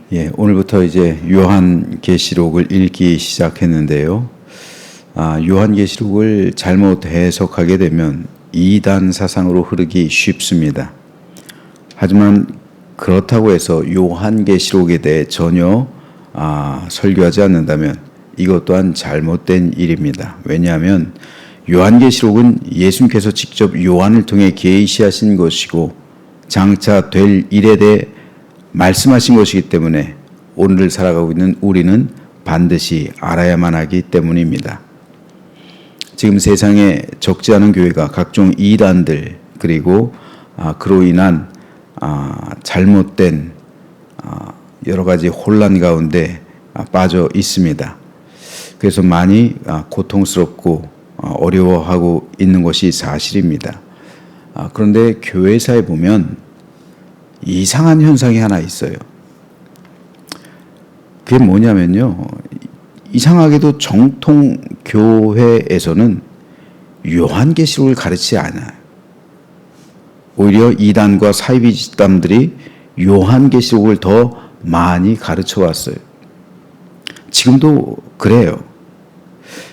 오늘부터 이제 요한계시록을 읽기 시작했는데요. 요한계시록을 잘못 해석하게 되면 이단 사상으로 흐르기 쉽습니다. 하지만 그렇다고 해서 요한계시록에 대해 전혀 설교하지 않는다면 이것 또한 잘못된 일입니다. 왜냐하면 요한계시록은 예수님께서 직접 요한을 통해 계시하신 것이고 장차 될 일에 대해 말씀하신 것이기 때문에 오늘을 살아가고 있는 우리는 반드시 알아야만 하기 때문입니다. 지금 세상에 적지 않은 교회가 각종 이단들 그리고 그로 인한 잘못된 여러 가지 혼란 가운데 빠져 있습니다. 그래서 많이 고통스럽고 어려워하고 있는 것이 사실입니다. 그런데 교회사에 보면 이상한 현상이 하나 있어요. 그게 뭐냐면요. 이상하게도 정통 교회에서는 요한계시록을 가르치지 않아요. 오히려 이단과 사이비 집단들이 요한계시록을 더 많이 가르쳐 왔어요. 지금도 그래요.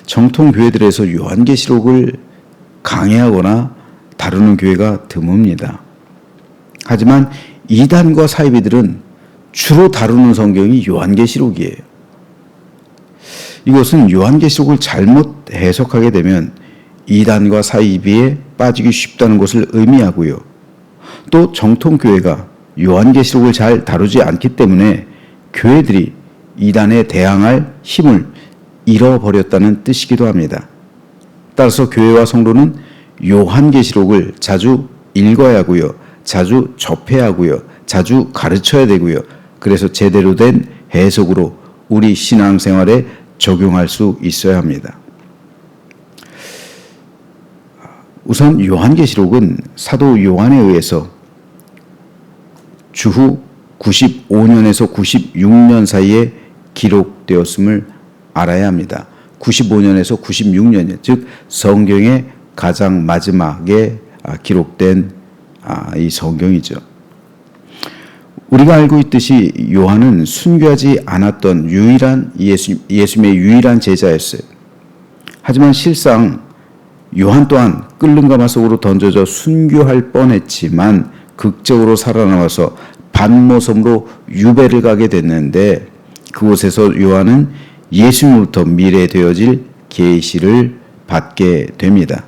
정통 교회들에서 요한계시록을 강해하거나 다루는 교회가 드뭅니다. 하지만 이단과 사이비들은 주로 다루는 성경이 요한계시록이에요. 이것은 요한계시록을 잘못 해석하게 되면 이단과 사이비에 빠지기 쉽다는 것을 의미하고요. 또 정통교회가 요한계시록을 잘 다루지 않기 때문에 교회들이 이단에 대항할 힘을 잃어버렸다는 뜻이기도 합니다. 따라서 교회와 성도는 요한계시록을 자주 읽어야 하고요. 자주 접해야 하고요. 자주 가르쳐야 되고요. 그래서 제대로 된 해석으로 우리 신앙생활에 적용할 수 있어야 합니다. 우선 요한계시록은 사도 요한에 의해서 주후 95년에서 96년 사이에 기록되었음을 알아야 합니다. 95년에서 96년, 즉 성경의 가장 마지막에 기록된 이 성경이죠. 우리가 알고 있듯이 요한은 순교하지 않았던 예수님의 유일한 제자였어요. 하지만 실상 요한 또한 끓는 가마 속으로 던져져 순교할 뻔했지만 극적으로 살아남아서 반모섬으로 유배를 가게 됐는데 그곳에서 요한은 예수님으로부터 미래되어질 계시를 받게 됩니다.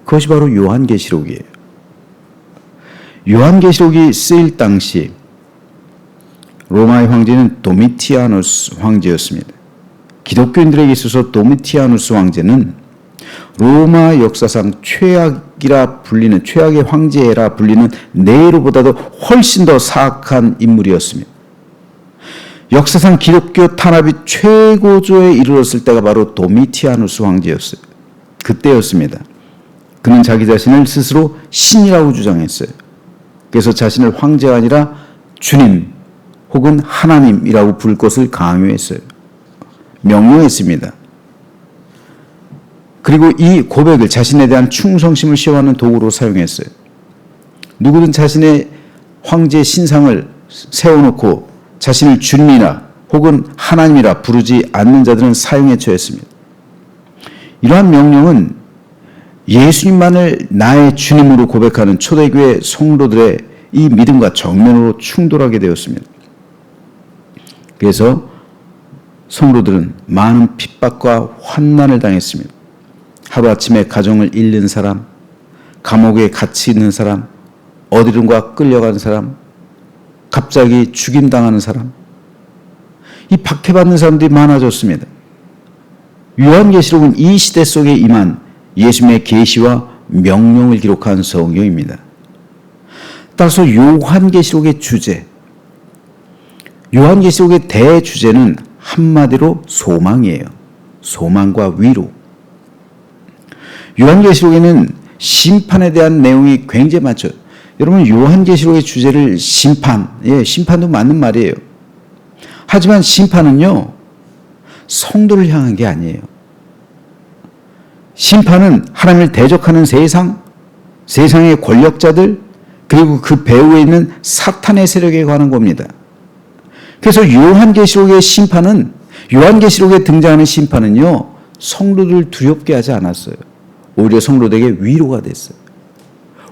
그것이 바로 요한계시록이에요. 요한계시록이 쓰일 당시 로마의 황제는 도미티아누스 황제였습니다. 기독교인들에게 있어서 도미티아누스 황제는 로마 역사상 최악의 황제라 불리는 네로보다도 훨씬 더 사악한 인물이었습니다. 역사상 기독교 탄압이 최고조에 이르렀을 때가 바로 도미티아누스 황제였어요. 그때였습니다. 그는 자기 자신을 스스로 신이라고 주장했어요. 그래서 자신을 황제가 아니라 주님 혹은 하나님이라고 부를 것을 강요했어요. 명령했습니다. 그리고 이 고백을 자신에 대한 충성심을 시험하는 도구로 사용했어요. 누구든 자신의 황제 신상을 세워놓고 자신을 주님이나 혹은 하나님이라 부르지 않는 자들은 사형에 처했습니다. 이러한 명령은 예수님만을 나의 주님으로 고백하는 초대교회 성도들의 이 믿음과 정면으로 충돌하게 되었습니다. 그래서 성도들은 많은 핍박과 환난을 당했습니다. 하루아침에 가정을 잃는 사람, 감옥에 갇혀 있는 사람, 어디론가 끌려간 사람, 갑자기 죽임당하는 사람, 이 박해받는 사람들이 많아졌습니다. 요한계시록은 이 시대 속에 임한 예수님의 계시와 명령을 기록한 성경입니다. 따라서 요한계시록의 주제, 요한계시록의 대주제는 한마디로 소망이에요. 소망과 위로. 요한계시록에는 심판에 대한 내용이 굉장히 많죠. 여러분 요한계시록의 주제를 심판도 맞는 말이에요. 하지만 심판은요 성도를 향한 게 아니에요. 심판은 하나님을 대적하는 세상의 권력자들 그리고 그 배후에 있는 사탄의 세력에 관한 겁니다. 그래서 요한계시록에 등장하는 심판은요, 성도들을 두렵게 하지 않았어요. 오히려 성도들에게 위로가 됐어요.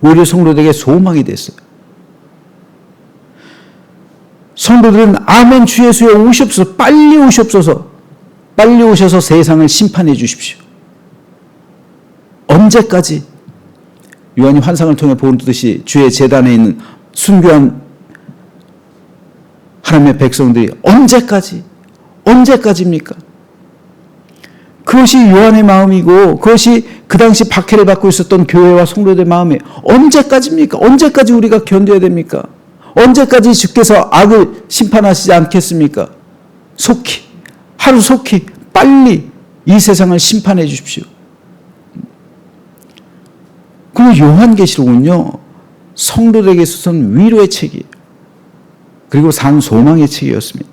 오히려 성도들에게 소망이 됐어요. 성도들은 아멘 주 예수여 오시옵소서, 빨리 오시옵소서, 빨리 오셔서 세상을 심판해 주십시오. 언제까지? 요한이 환상을 통해 보듯이 주의 제단에 있는 순교한 하나님의 백성들이 언제까지입니까? 그것이 요한의 마음이고 그것이 그 당시 박해를 받고 있었던 교회와 성도들의 마음이 언제까지입니까? 언제까지 우리가 견뎌야 됩니까? 언제까지 주께서 악을 심판하시지 않겠습니까? 하루속히 빨리 이 세상을 심판해 주십시오. 그리고 요한계시록은요, 성도들에게 있어서는 위로의 책이에요. 그리고 산 소망의 책이었습니다.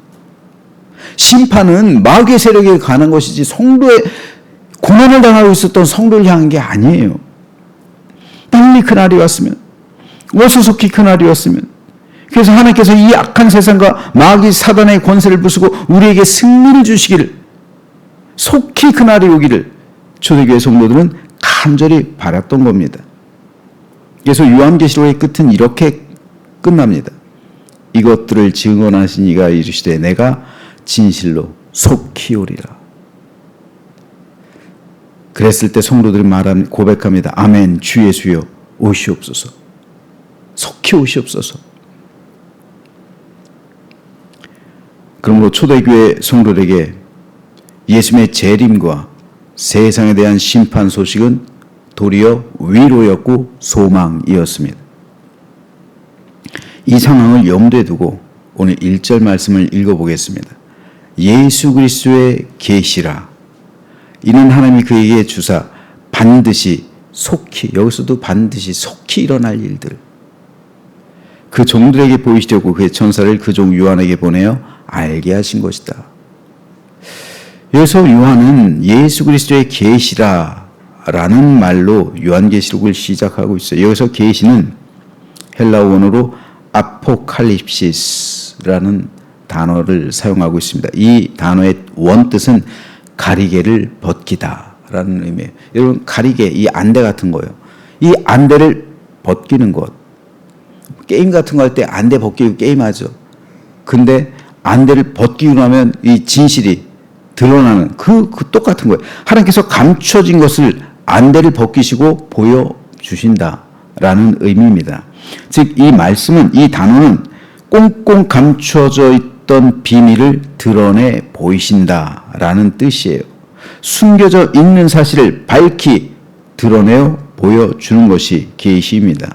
심판은 마귀의 세력에 관한 것이지 성도의 고난을 당하고 있었던 성도를 향한 게 아니에요. 빨리 그날이 왔으면, 어수속히 그날이 왔으면, 그래서 하나님께서 이 악한 세상과 마귀 사단의 권세를 부수고 우리에게 승리를 주시기를, 속히 그날이 오기를 초대교회 성도들은 간절히 바랐던 겁니다. 그래서 요한계시록의 끝은 이렇게 끝납니다. 이것들을 증언하신 이가 이르시되 내가 진실로 속히 오리라. 그랬을 때 성도들이 고백합니다. 아멘 주 예수여 오시옵소서. 속히 오시옵소서. 그러므로 초대교회 성도들에게 예수님의 재림과 세상에 대한 심판 소식은 도리어 위로였고 소망이었습니다. 이 상황을 염두에 두고 오늘 1절 말씀을 읽어보겠습니다. 예수 그리스도의 계시라. 이는 하나님이 그에게 주사 반드시 속히, 여기서도 반드시 속히 일어날 일들, 그 종들에게 보이시려고 그의 천사를 그 종 요한에게 보내어 알게 하신 것이다. 여기서 요한은 예수 그리스도의 계시라라는 말로 요한계시록을 시작하고 있어요. 여기서 계시는 헬라어 원어로 아포칼립시스라는 단어를 사용하고 있습니다. 이 단어의 원뜻은 가리개를 벗기다라는 의미예요. 여러분, 가리개, 이 안대 같은 거예요. 이 안대를 벗기는 것. 게임 같은 거 할 때 안대 벗기고 게임하죠. 근데 안대를 벗기고 나면 이 진실이 드러나는 그 똑같은 거예요. 하나님께서 감춰진 것을 안대를 벗기시고 보여주신다라는 의미입니다. 즉, 이 말씀은, 이 단어는 꽁꽁 감춰져 있던 비밀을 드러내 보이신다라는 뜻이에요. 숨겨져 있는 사실을 밝히 드러내어 보여주는 것이 계시입니다.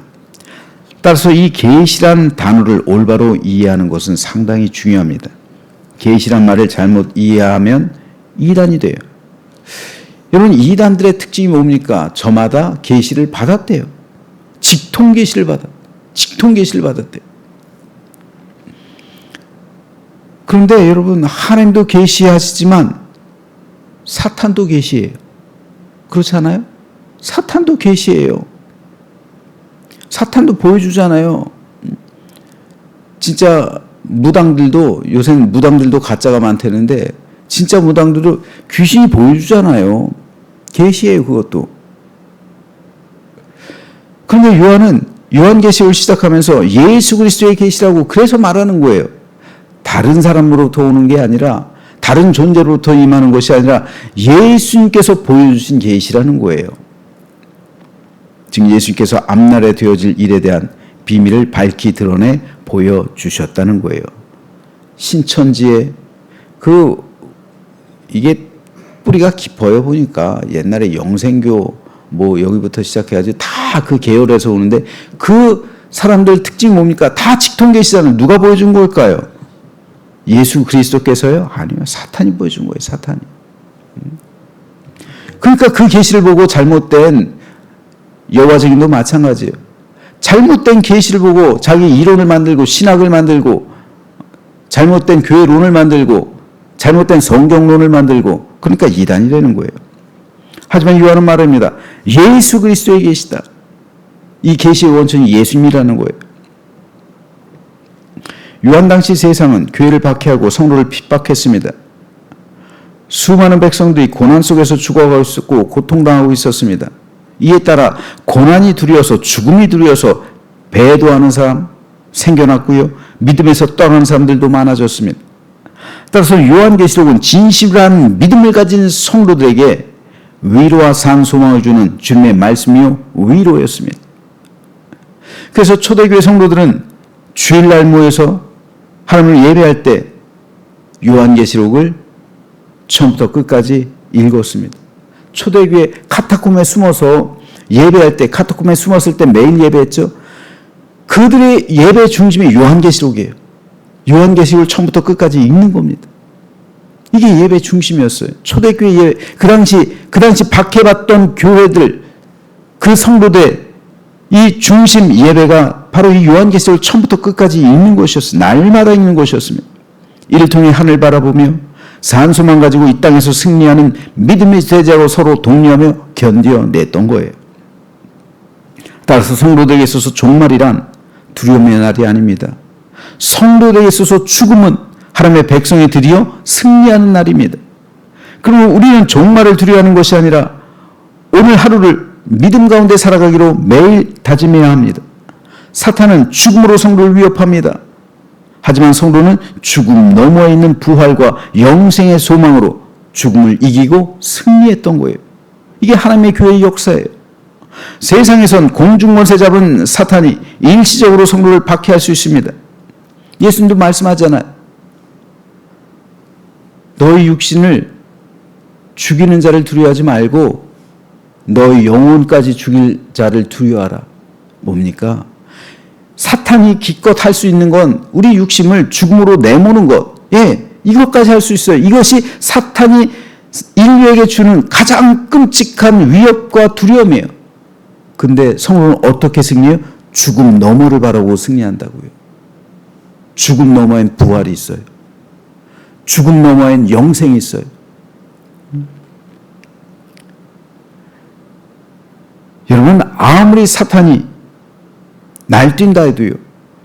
따라서 이 계시란 단어를 올바로 이해하는 것은 상당히 중요합니다. 계시란 말을 잘못 이해하면 이단이 돼요. 여러분, 이단들의 특징이 뭡니까? 저마다 계시를 받았대요. 직통 계시를 받았대요. 그런데 여러분, 하나님도 계시하시지만 사탄도 계시해요. 그렇지 않아요? 사탄도 계시해요. 사탄도 보여주잖아요. 진짜 무당들도, 요새는 무당들도 가짜가 많다는데 진짜 무당들도 귀신이 보여주잖아요. 계시예요, 그것도. 그런데 요한은 요한계시록을 시작하면서 예수 그리스도의 계시라고 그래서 말하는 거예요. 다른 사람으로부터 오는 게 아니라, 다른 존재로부터 임하는 것이 아니라 예수님께서 보여주신 계시라는 거예요. 즉 예수님께서 앞날에 되어질 일에 대한 비밀을 밝히 드러내 보여주셨다는 거예요. 신천지에 이게 뿌리가 깊어요. 보니까 옛날에 영생교 여기부터 시작해야지 다 그 계열에서 오는데, 그 사람들 특징이 뭡니까? 다 직통계시잖아요. 누가 보여준 걸까요? 예수 그리스도께서요? 아니요, 사탄이 보여준 거예요. 사탄이. 그러니까 그 계시를 보고 잘못된 여호와 증인도 마찬가지예요. 잘못된 계시를 보고 자기 이론을 만들고 신학을 만들고 잘못된 교회론을 만들고 잘못된 성경론을 만들고, 그러니까 이단이 되는 거예요. 하지만 요한은 말합니다. 예수 그리스도의 계시다. 이 계시의 원천이 예수님이라는 거예요. 요한 당시 세상은 교회를 박해하고 성도를 핍박했습니다. 수많은 백성들이 고난 속에서 죽어가고 있었고 고통당하고 있었습니다. 이에 따라 고난이 두려워서 죽음이 두려워서 배도하는 사람 생겨났고요. 믿음에서 떠나는 사람들도 많아졌습니다. 따라서 요한계시록은 진실한 믿음을 가진 성도들에게 위로와 산 소망을 주는 주님의 말씀이요 위로였습니다. 그래서 초대교회 성도들은 주일날 모여서 하나님을 예배할 때 요한계시록을 처음부터 끝까지 읽었습니다. 초대교회 카타콤에 숨어서 예배할 때, 카타콤에 숨었을 때 매일 예배했죠. 그들의 예배 중심이 요한계시록이에요. 요한계시록을 처음부터 끝까지 읽는 겁니다. 이게 예배 중심이었어요. 초대교회 예배, 그 당시 박해받던 교회들, 그 성도들, 이 중심 예배가 바로 이 요한계시록을 처음부터 끝까지 읽는 것이었어요. 날마다 읽는 것이었습니다. 이를 통해 하늘 바라보며 산소만 가지고 이 땅에서 승리하는 믿음의 제자로 서로 독려하며 견뎌냈던 거예요. 따라서 성도들에게 있어서 종말이란 두려움의 날이 아닙니다. 성도들에게 있어서 죽음은 하나님의 백성이 드디어 승리하는 날입니다. 그리고 우리는 종말을 두려워하는 것이 아니라 오늘 하루를 믿음 가운데 살아가기로 매일 다짐해야 합니다. 사탄은 죽음으로 성도를 위협합니다. 하지만 성도는 죽음 너머에 있는 부활과 영생의 소망으로 죽음을 이기고 승리했던 거예요. 이게 하나님의 교회의 역사예요. 세상에선 공중권세 잡은 사탄이 일시적으로 성도를 박해할 수 있습니다. 예수님도 말씀하잖아요. 너희 육신을 죽이는 자를 두려워하지 말고 너희 영혼까지 죽일 자를 두려워하라. 뭡니까? 사탄이 기껏 할 수 있는 건 우리 육심을 죽음으로 내모는 것. 예, 이것까지 할 수 있어요. 이것이 사탄이 인류에게 주는 가장 끔찍한 위협과 두려움이에요. 근데 성도는 어떻게 승리해요? 죽음 너머를 바라고 승리한다고요. 죽음 너머엔 부활이 있어요. 죽음 너머엔 영생이 있어요. 여러분, 아무리 사탄이 날뛴다 해도요,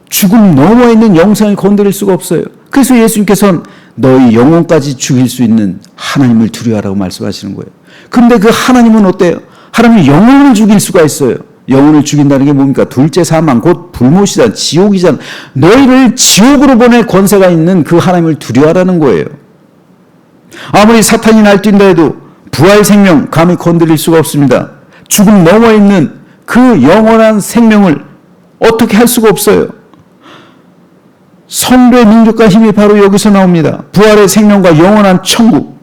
죽음 너머에 있는 영생을 건드릴 수가 없어요. 그래서 예수님께서는 너희 영혼까지 죽일 수 있는 하나님을 두려워하라고 말씀하시는 거예요. 그런데 그 하나님은 어때요? 하나님은 영혼을 죽일 수가 있어요. 영혼을 죽인다는 게 뭡니까? 둘째 사망, 곧 불못이잖아, 지옥이잖아. 너희를 지옥으로 보낼 권세가 있는 그 하나님을 두려워하라는 거예요. 아무리 사탄이 날뛴다 해도 부활 생명 감히 건드릴 수가 없습니다. 죽음 넘어 있는 그 영원한 생명을 어떻게 할 수가 없어요. 성도의 능력과 힘이 바로 여기서 나옵니다. 부활의 생명과 영원한 천국.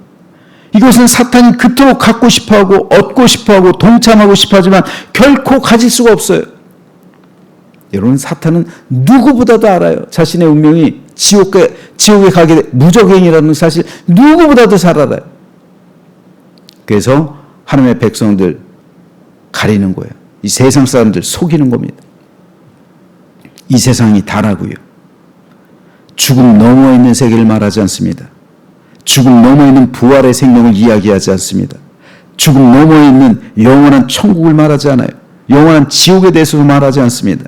이것은 사탄이 그토록 갖고 싶어하고 얻고 싶어하고 동참하고 싶어하지만 결코 가질 수가 없어요. 여러분, 사탄은 누구보다도 알아요. 자신의 운명이 지옥에 가게 돼 무적행이라는 사실 누구보다도 잘 알아요. 그래서 하나님의 백성들 가리는 거예요. 이 세상 사람들 속이는 겁니다. 이 세상이 다라고요. 죽음 너머에 있는 세계를 말하지 않습니다. 죽음 너머에 있는 부활의 생명을 이야기하지 않습니다. 죽음 너머에 있는 영원한 천국을 말하지 않아요. 영원한 지옥에 대해서도 말하지 않습니다.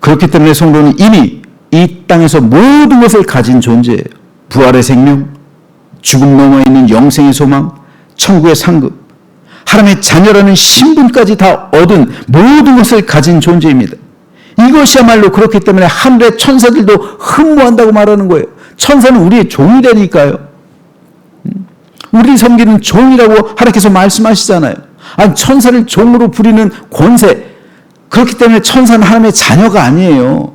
그렇기 때문에 성도는 이미 이 땅에서 모든 것을 가진 존재예요. 부활의 생명, 죽음 너머에 있는 영생의 소망, 천국의 상급, 하나님의 자녀라는 신분까지 다 얻은 모든 것을 가진 존재입니다. 이것이야말로 그렇기 때문에 하늘의 천사들도 흠모한다고 말하는 거예요. 천사는 우리의 종이 되니까요. 우리 섬기는 종이라고 하나님께서 말씀하시잖아요. 아니, 천사를 종으로 부리는 권세. 그렇기 때문에 천사는 하나님의 자녀가 아니에요.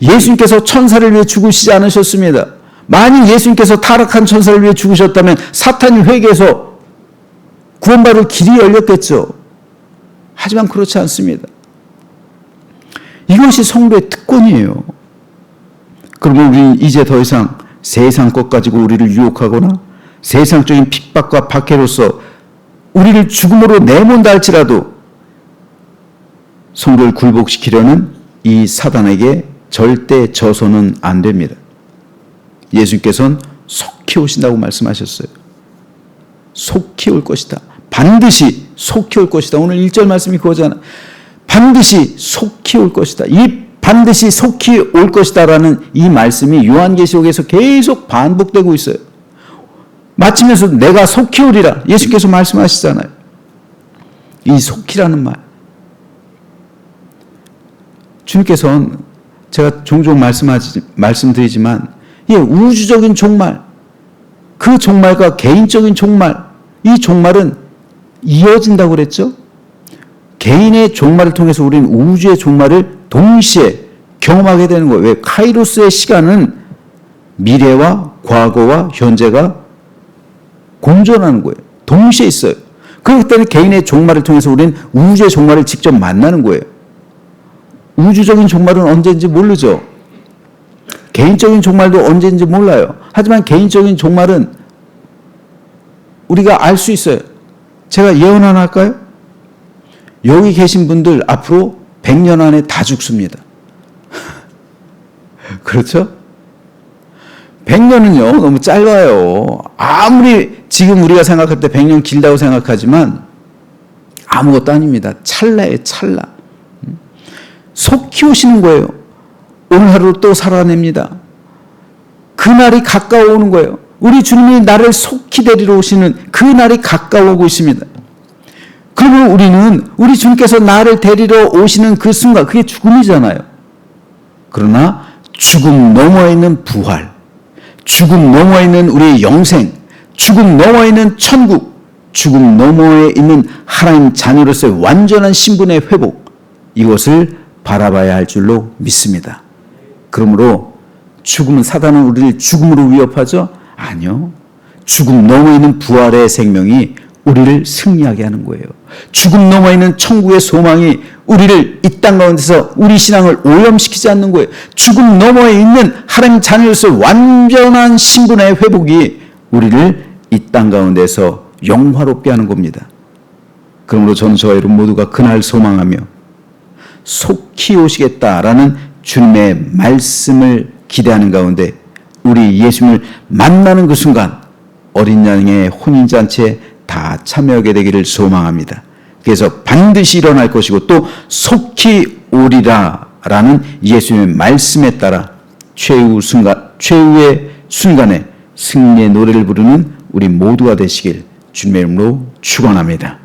예수님께서 천사를 위해 죽으시지 않으셨습니다. 만일 예수님께서 타락한 천사를 위해 죽으셨다면 사탄이 회개해서 구원받을 길이 열렸겠죠. 하지만 그렇지 않습니다. 이것이 성도의 특권이에요. 그러면 우리는 이제 더 이상 세상 것 가지고 우리를 유혹하거나 세상적인 핍박과 박해로서 우리를 죽음으로 내몬다 할지라도 성도를 굴복시키려는 이 사단에게 절대 져서는 안 됩니다. 예수님께서는 속히 오신다고 말씀하셨어요. 속히 올 것이다. 반드시 속히 올 것이다. 오늘 1절 말씀이 그거잖아. 반드시 속히 올 것이다. 이 반드시 속히 올 것이다라는 이 말씀이 요한계시록에서 계속 반복되고 있어요. 마치면서 내가 속히 오리라 예수께서 말씀하시잖아요. 이 속히라는 말. 주님께서는 제가 종종 말씀드리지만 우주적인 종말, 그 종말과 개인적인 종말, 이 종말은 이어진다고 그랬죠. 개인의 종말을 통해서 우리는 우주의 종말을 동시에 경험하게 되는 거예요. 왜? 카이로스의 시간은 미래와 과거와 현재가 공존하는 거예요. 동시에 있어요. 그렇기 때문에 개인의 종말을 통해서 우리는 우주의 종말을 직접 만나는 거예요. 우주적인 종말은 언제인지 모르죠. 개인적인 종말도 언제인지 몰라요. 하지만 개인적인 종말은 우리가 알 수 있어요. 제가 예언 하나 할까요? 여기 계신 분들 앞으로 100년 안에 다 죽습니다. 그렇죠? 100년은요 너무 짧아요. 아무리 지금 우리가 생각할 때 100년 길다고 생각하지만 아무것도 아닙니다. 찰나예요, 찰나. 속히 오시는 거예요. 오늘 하루 또 살아냅니다. 그날이 가까워 오는 거예요. 우리 주님이 나를 속히 데리러 오시는 그 날이 가까워오고 있습니다. 그러면 우리는 우리 주님께서 나를 데리러 오시는 그 순간, 그게 죽음이잖아요. 그러나 죽음 너머에 있는 부활, 죽음 너머에 있는 우리의 영생, 죽음 너머에 있는 천국, 죽음 너머에 있는 하나님 자녀로서의 완전한 신분의 회복, 이것을 바라봐야 할 줄로 믿습니다. 그러므로 죽음은, 사단은 우리를 죽음으로 위협하죠? 아니요. 죽음 넘어 있는 부활의 생명이 우리를 승리하게 하는 거예요. 죽음 넘어 있는 천국의 소망이 우리를 이 땅 가운데서 우리 신앙을 오염시키지 않는 거예요. 죽음 너머에 있는 하나님 자녀로서 완전한 신분의 회복이 우리를 이 땅 가운데서 영화롭게 하는 겁니다. 그러므로 저는 저와 여러분 모두가 그날 소망하며 속히 오시겠다라는 주님의 말씀을 기대하는 가운데 우리 예수님을 만나는 그 순간 어린 양의 혼인잔치에 다 참여하게 되기를 소망합니다. 그래서 반드시 일어날 것이고 또 속히 오리라 라는 예수님의 말씀에 따라 최후의 순간에 승리의 노래를 부르는 우리 모두가 되시길 주님의 이름으로 축원합니다.